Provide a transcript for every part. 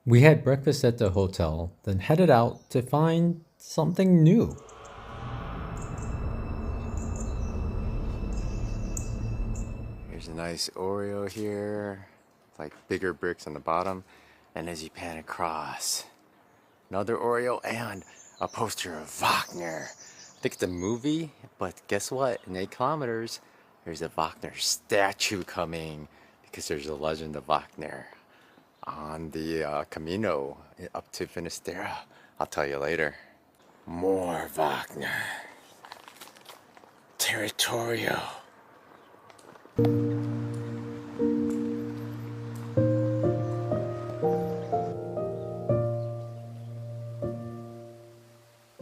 We had breakfast at the hotel, then headed out to find something new. Here's a nice Oreo here, like bigger bricks on the bottom. And as you pan across, another Oreo and a poster of Wagner. I think it's a movie, but guess what? In 8 kilometers, there's a Wagner statue coming because there's a legend of Wagner on the Camino up to Finesterra. I'll tell you later. More Wagner. Territorio.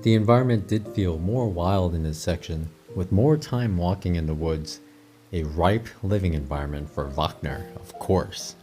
The environment did feel more wild in this section, with more time walking in the woods. A ripe living environment for Wagner, of course.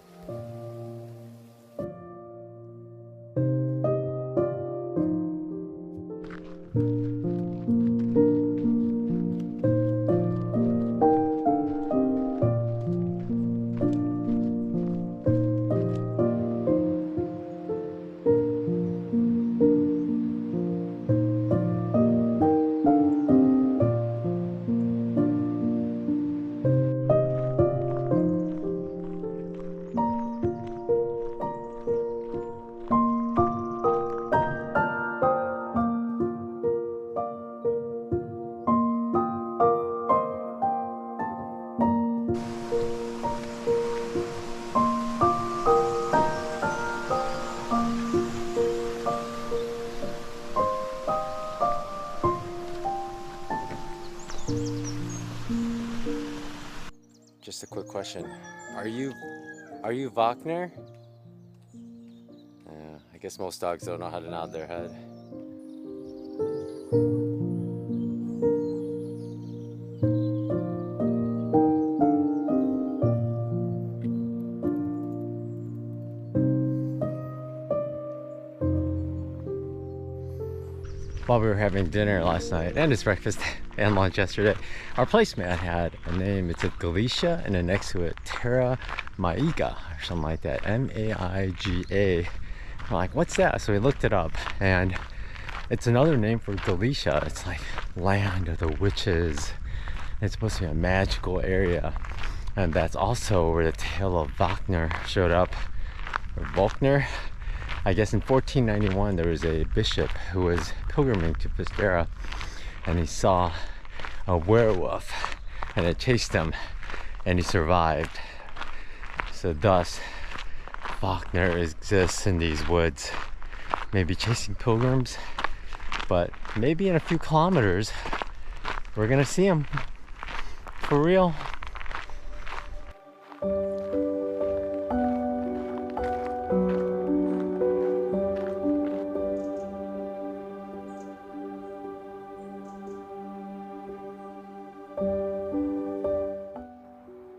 Just a quick question. Are you Wagner? I guess most dogs don't know how to nod their head. While we were having dinner last night, and it's breakfast and lunch yesterday, our placemat had a name. It's a Galicia, and then next to it, Terra Maiga, or something like that. M-A-I-G-A. I'm like, what's that? So we looked it up, and it's another name for Galicia. It's like land of the witches. It's supposed to be a magical area, and that's also where the tale of Wagner showed up. Or Wagner. I guess in 1491 there was a bishop who was pilgriming to Fisterra, and he saw a werewolf and it chased him, and he survived. So thus Wagner exists in these woods, maybe chasing pilgrims, but maybe in a few kilometers we're gonna see him for real.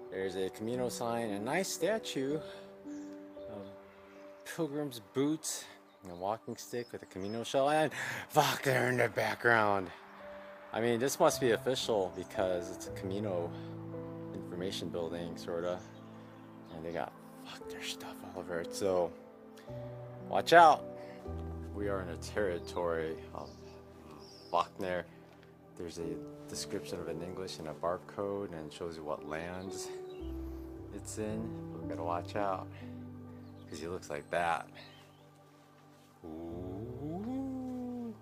There's a Camino sign, a nice statue of pilgrim's boots, and a walking stick with a Camino shell, and Wagner in the background. I mean, this must be official because it's a Camino information building, sorta, and they got Wagner stuff all over it, so watch out. We are in a territory of Wagner. There's a description of it in English and a barcode, and it shows you what lands it's in. We gotta watch out because he looks like that. Ooh.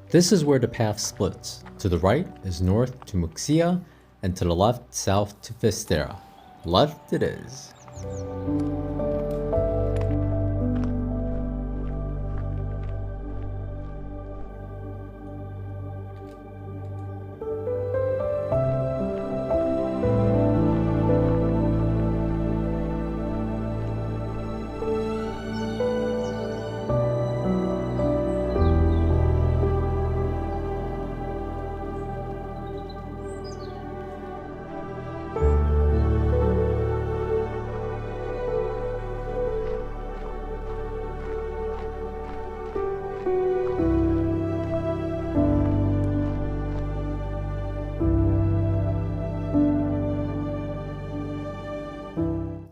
This is where the path splits. To the right is north to Muxía, and to the left, south to Fisterra. Left it is.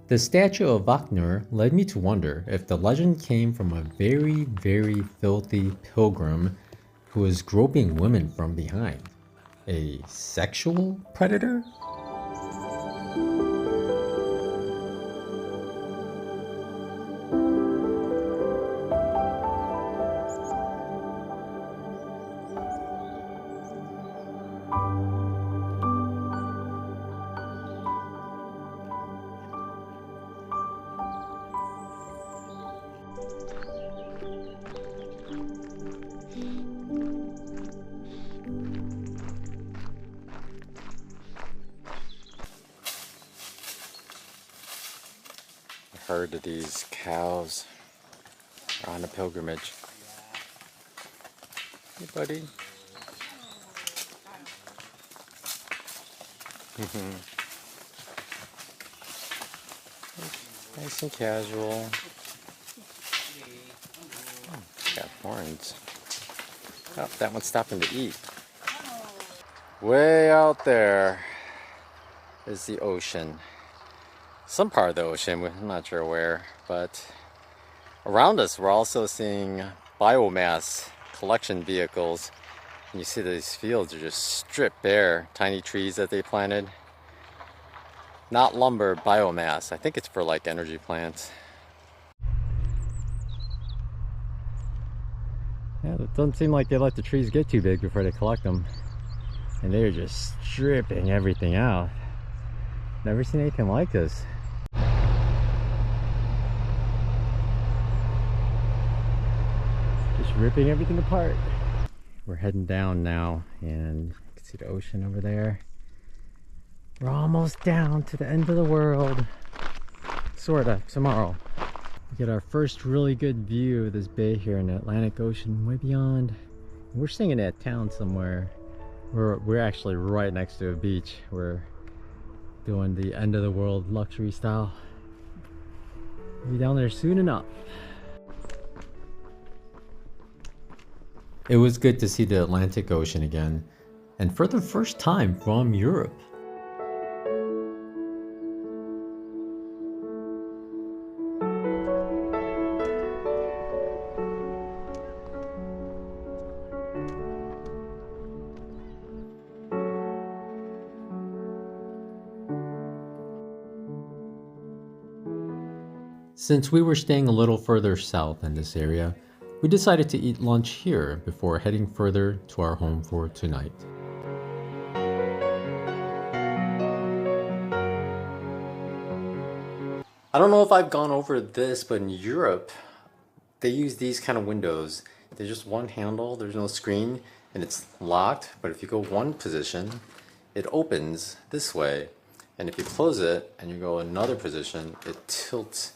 The statue of Wagner led me to wonder if the legend came from a very, very filthy pilgrim who was groping women from behind. A sexual predator? Herd of these cows are on a pilgrimage. Hey, buddy. Nice and casual. Got horns. Oh, that one's stopping to eat. Way out there is the ocean. Some part of the ocean, I'm not sure where, but around us we're also seeing biomass collection vehicles. And you see these fields are just stripped bare, tiny trees that they planted. Not lumber, biomass. I think it's for like energy plants. Yeah, it doesn't seem like they let the trees get too big before they collect them. And they're just stripping everything out. Never seen anything like this. Just ripping everything apart. We're heading down now, and you can see the ocean over there. We're almost down to the end of the world. Sorta, tomorrow. We get our first really good view of this bay here in the Atlantic Ocean, way beyond. We're staying in that town somewhere. We're actually right next to a beach. We're doing the end of the world luxury style. We'll be down there soon enough. It was good to see the Atlantic Ocean again, and for the first time from Europe. Since we were staying a little further south in this area, we decided to eat lunch here before heading further to our home for tonight. I don't know if I've gone over this, but in Europe, they use these kind of windows. There's just one handle, there's no screen, and it's locked, but if you go one position, it opens this way. And if you close it and you go another position, it tilts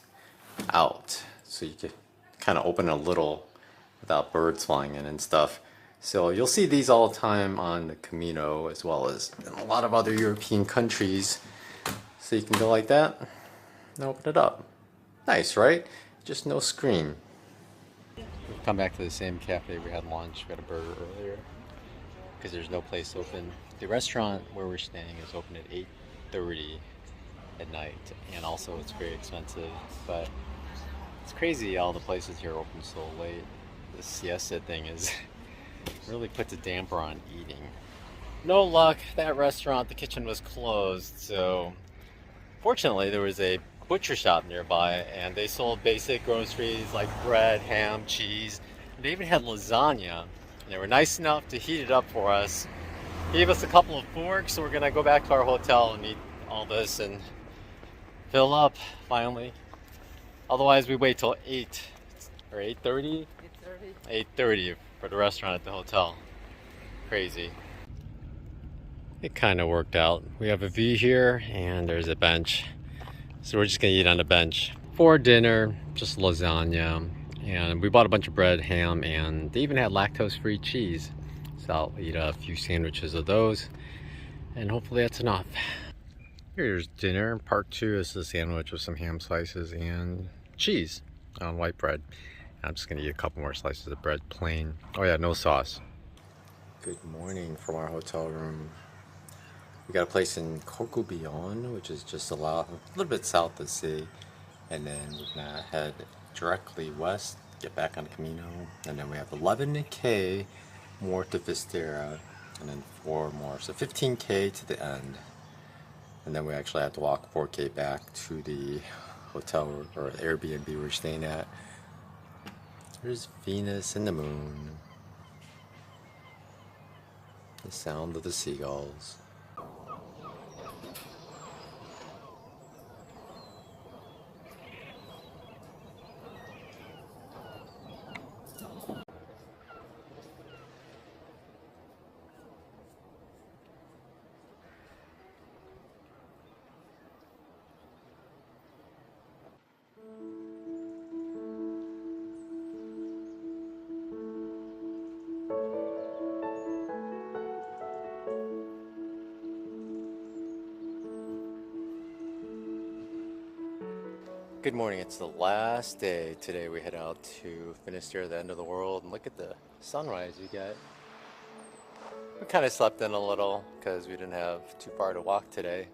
out. So you can kind of open a little without birds flying in and stuff. So you'll see these all the time on the Camino, as well as in a lot of other European countries. So you can go like that and open it up. Nice, right? Just no screen. We've come back to the same cafe we had lunch. We had a burger earlier because there's no place open. The restaurant where we're staying is open at 8:30 at night, and also it's very expensive, but it's crazy all the places here open so late. The siesta thing is really puts a damper on eating. No luck, that restaurant, the kitchen was closed, so fortunately there was a butcher shop nearby and they sold basic groceries like bread, ham, cheese. They even had lasagna, and they were nice enough to heat it up for us. Gave us a couple of forks, so we're gonna go back to our hotel and eat all this and fill up finally. Otherwise we wait till 8 or 8:30? 8:30 for the restaurant at the hotel. Crazy. It kind of worked out. We have a view here and there's a bench. So we're just gonna eat on the bench. For dinner, just lasagna. And we bought a bunch of bread, ham, and they even had lactose-free cheese. So I'll eat a few sandwiches of those. And hopefully that's enough. Here's dinner. Part 2 is the sandwich with some ham slices and cheese on white bread. I'm just gonna eat a couple more slices of bread plain. Oh yeah, no sauce. Good morning from our hotel room. We got a place in Corcobion, which is just a little bit south of the city. And then we're going to head directly west, get back on Camino. And then we have 11K more to Fisterra, and then 4 more. So 15K to the end. And then we actually have to walk 4K back to the hotel or Airbnb we're staying at. There's Venus and the moon. The sound of the seagulls. Good morning, it's the last day. Today we head out to Finesterre, the end of the world, and look at the sunrise we got. We kind of slept in a little because we didn't have too far to walk today.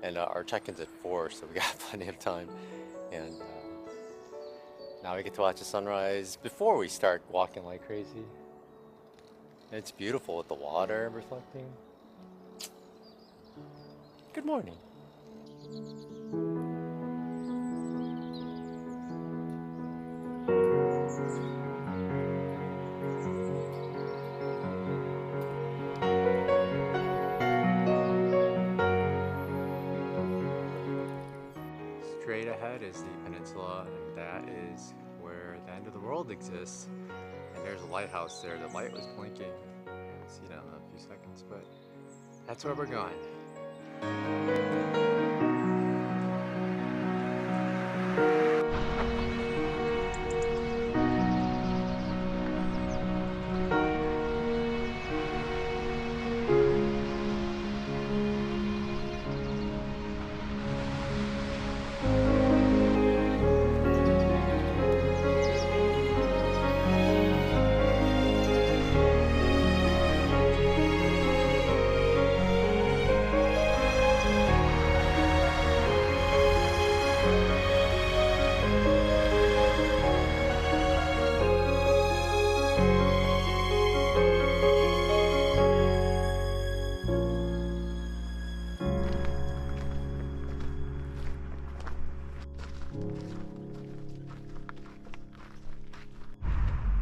And our check-in's at 4, so we got plenty of time. And now we get to watch the sunrise before we start walking like crazy. And it's beautiful with the water reflecting. Good morning. Straight ahead is the peninsula, and that is where the end of the world exists. And there's a lighthouse there. The light was blinking. You'll see that in a few seconds, but that's where we're going.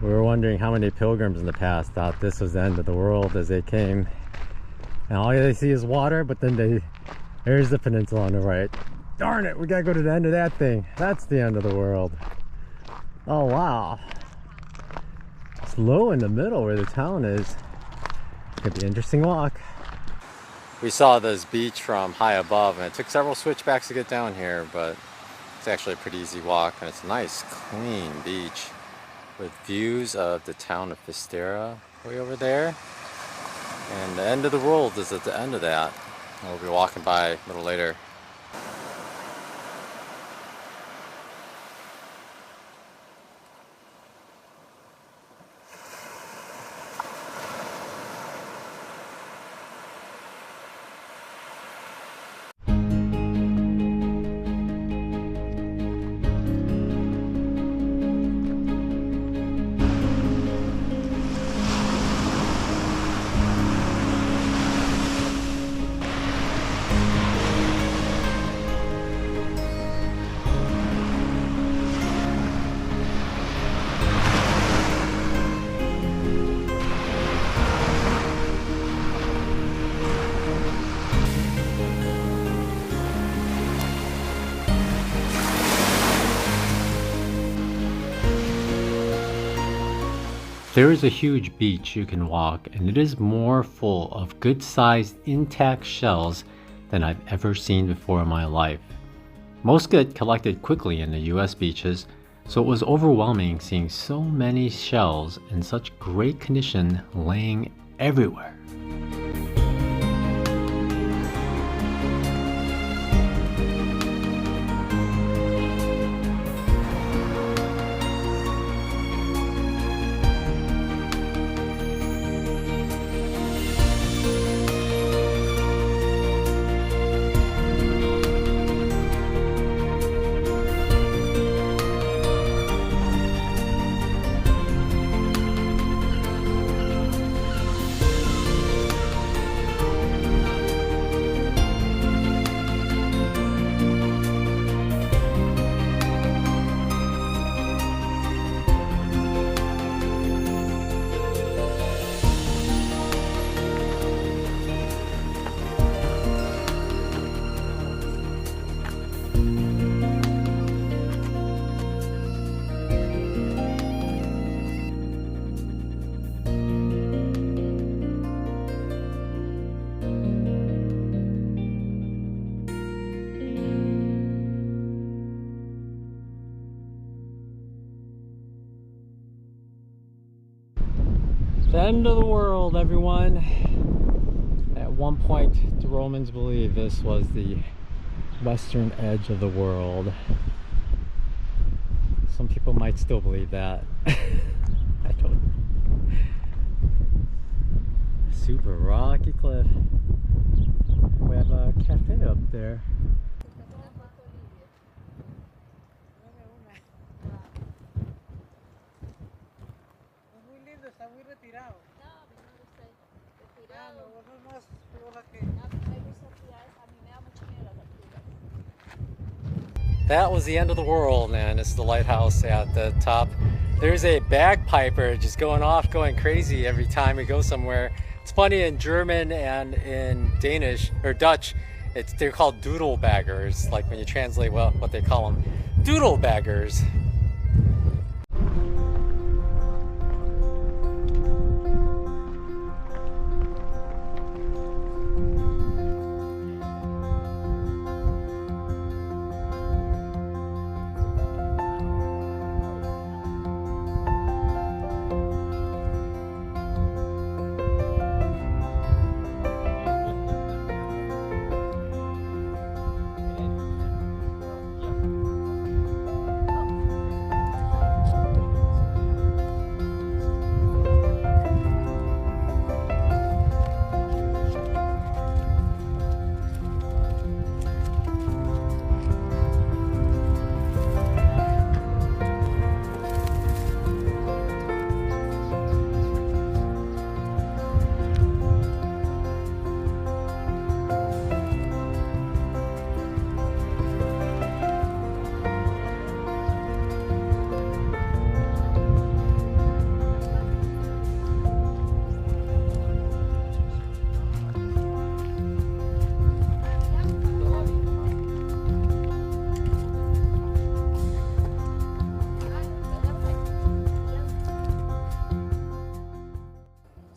We were wondering how many pilgrims in the past thought this was the end of the world as they came. And all they see is water, but then there's the peninsula on the right. Darn it, we gotta go to the end of that thing. That's the end of the world. Oh wow. It's low in the middle where the town is. Could be an interesting walk. We saw this beach from high above, and it took several switchbacks to get down here, but it's actually a pretty easy walk, and it's a nice, clean beach with views of the town of Fisterra way over there. And the end of the world is at the end of that. We'll be walking by a little later. There is a huge beach you can walk, and it is more full of good-sized intact shells than I've ever seen before in my life. Most get collected quickly in the US beaches, so it was overwhelming seeing so many shells in such great condition laying everywhere. The end of the world, everyone. At one point, the Romans believed this was the western edge of the world. Some people might still believe that. I don't know. Super rocky cliff. We have a cafe up there. That was the end of the world, man. This is the lighthouse at the top. There's a bagpiper just going off, going crazy every time we go somewhere. It's funny, in German and in Danish or Dutch, they're called doodle baggers. Like when you translate what they call them, doodle baggers.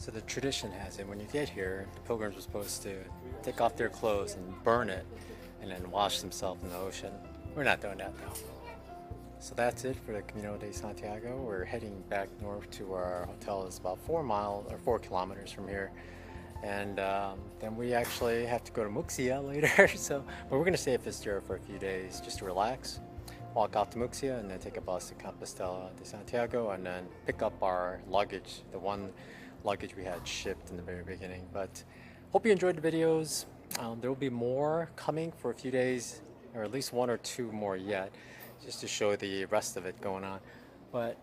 So the tradition has it, when you get here, the pilgrims were supposed to take off their clothes and burn it and then wash themselves in the ocean. We're not doing that though. So that's it for the Camino de Santiago. We're heading back north to our hotel. It's about 4 kilometers from here. And then we actually have to go to Muxía later. But we're gonna stay at Fisterra for a few days just to relax, walk out to Muxía, and then take a bus to Compostela de Santiago, and then pick up our luggage, the one luggage we had shipped in the very beginning. But hope you enjoyed the videos. There will be more coming for a few days, or at least 1 or 2 more yet, just to show the rest of it going on. But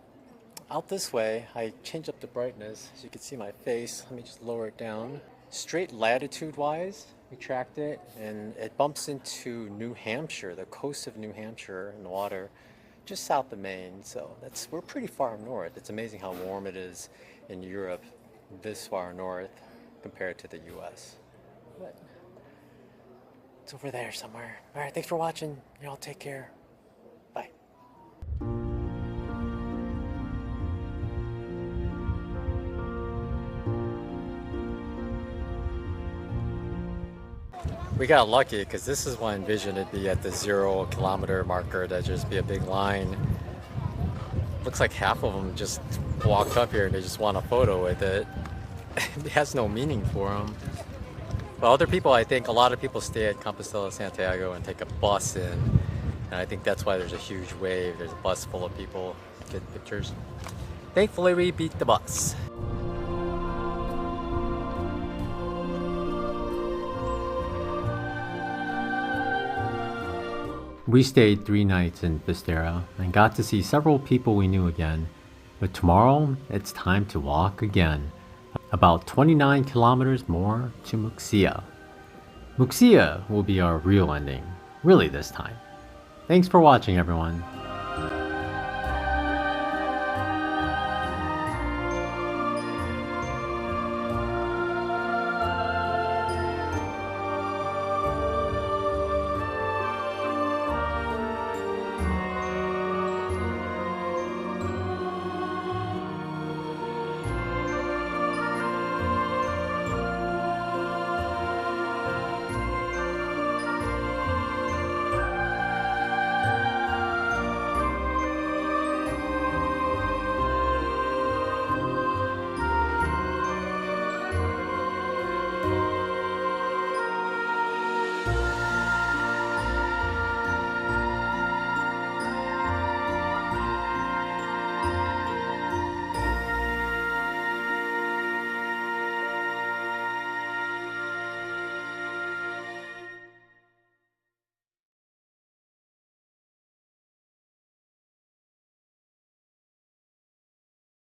out this way, I changed up the brightness so you can see my face. Let me just lower it down. Straight latitude wise, we tracked it, and it bumps into New Hampshire, the coast of New Hampshire in the water, just south of Maine. So we're pretty far north. It's amazing how warm it is in Europe this far north compared to the US. But it's over there somewhere. All right, thanks for watching. Y'all take care. Bye. We got lucky because this is when I envisioned it'd be at the 0 kilometer marker. That'd just be a big line. Looks like half of them just walked up here and they just want a photo with it. It has no meaning for them. But other people, I think a lot of people stay at Compostela Santiago and take a bus in. And I think that's why there's a huge wave. There's a bus full of people getting pictures. Thankfully, we beat the bus. We stayed 3 nights in Fisterra and got to see several people we knew again. But tomorrow, it's time to walk again. About 29 kilometers more to Muxía. Muxía will be our real ending, really this time. Thanks for watching, everyone.